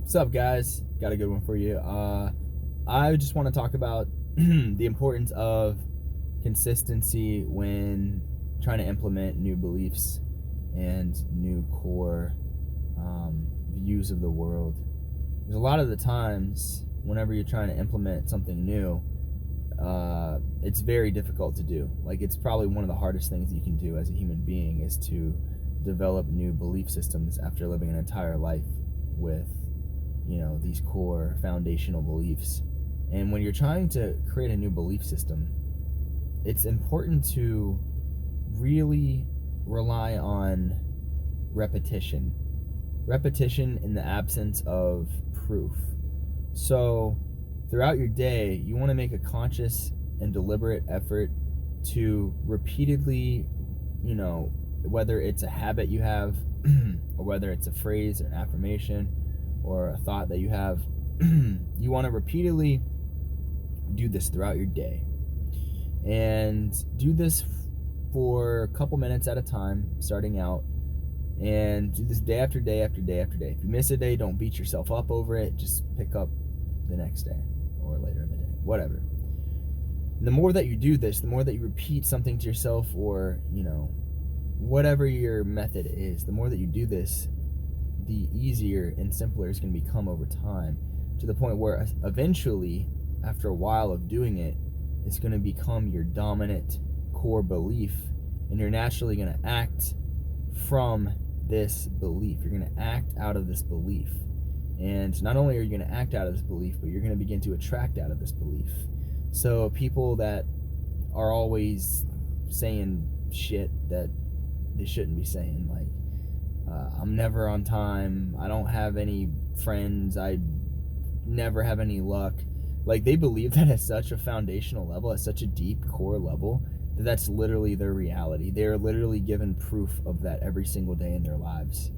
What's up, guys? Got a good one for you. I just want to talk about the importance of consistency when trying to implement new beliefs and new core views of the world. There's a lot of the times whenever you're trying to implement something new, it's very difficult to do. Like, it's probably one of the hardest things you can do as a human being is to develop new belief systems after living an entire life with these core foundational beliefs. And when you're trying to create a new belief system, it's important to really rely on repetition in the absence of proof. So throughout your day, you want to make a conscious and deliberate effort to repeatedly, whether it's a habit you have or whether it's a phrase or an affirmation or a thought that you have, you want to repeatedly do this throughout your day. And do this for a couple minutes at a time, starting out. And do this day after day after day after day. If you miss a day, don't beat yourself up over it. Just pick up the next day or later in the day, whatever. And the more that you do this, the more that you repeat something to yourself or, whatever your method is, the more that you do this, the easier and simpler it's going to become over time, to the point where eventually, after a while of doing it, it's going to become your dominant core belief, and you're naturally going to act from this belief. You're going to act out of this belief. And not only are you going to act out of this belief, but you're going to begin to attract out of this belief. So people that are always saying shit that they shouldn't be saying, like, I'm never on time, I don't have any friends, I never have any luck. Like, they believe that at such a foundational level, at such a deep core level, that that's literally their reality. They are literally given proof of that every single day in their lives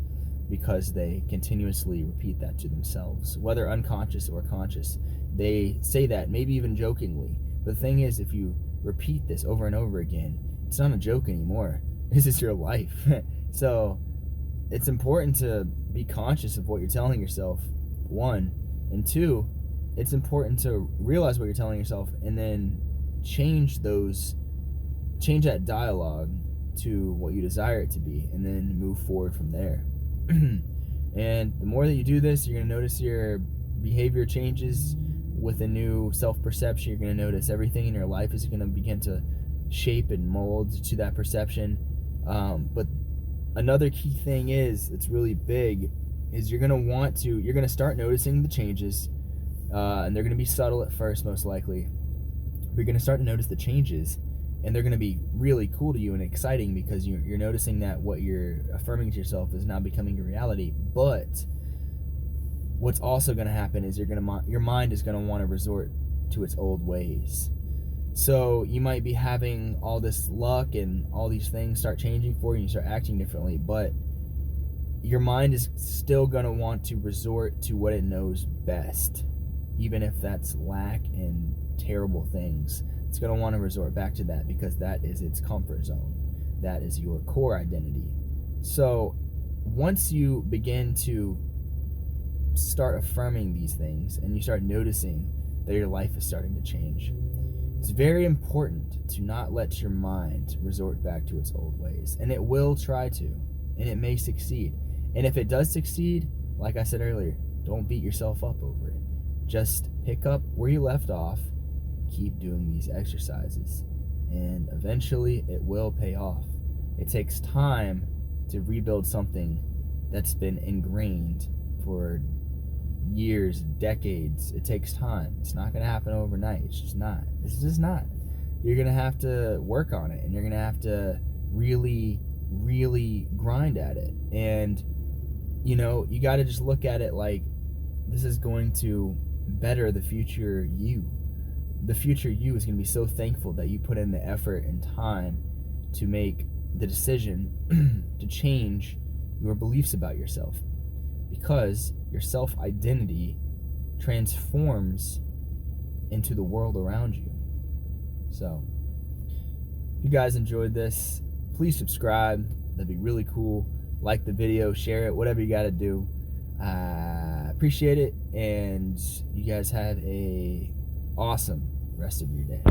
because they continuously repeat that to themselves, whether unconscious or conscious. They say that, maybe even jokingly. But the thing is, if you repeat this over and over again, it's not a joke anymore. This is your life. So it's important to be conscious of what you're telling yourself, one. And two, it's important to realize what you're telling yourself and then change that dialogue to what you desire it to be, and then move forward from there. And the more that you do this, you're going to notice your behavior changes with a new self-perception. You're going to notice everything in your life is going to begin to shape and mold to that perception. But another key thing it's really big, is you're going to start noticing the changes, and they're going to be subtle at first, most likely. But you're going to start to notice the changes, and they're going to be really cool to you and exciting, because you're noticing that what you're affirming to yourself is now becoming your reality. But what's also going to happen is your mind is going to want to resort to its old ways. So you might be having all this luck and all these things start changing for you and you start acting differently, but your mind is still going to want to resort to what it knows best, even if that's lack and terrible things. It's going to want to resort back to that because that is its comfort zone. That is your core identity. So once you begin to start affirming these things and you start noticing that your life is starting to change, it's very important to not let your mind resort back to its old ways. And it will try to, and it may succeed. And if it does succeed, like I said earlier, don't beat yourself up over it. Just pick up where you left off, keep doing these exercises, and eventually it will pay off. It takes time to rebuild something that's been ingrained for years, decades. It takes time. It's not going to happen overnight. It's just not. It's just not. You're going to have to work on it, and you're going to have to really, really grind at it. And, you got to just look at it like this is going to better the future you. The future you is going to be so thankful that you put in the effort and time to make the decision to change your beliefs about yourself, because your self-identity transforms into the world around you. So if you guys enjoyed this, please subscribe. That'd be really cool. Like the video, share it, whatever you got to do. appreciate it, and you guys have a awesome rest of your day.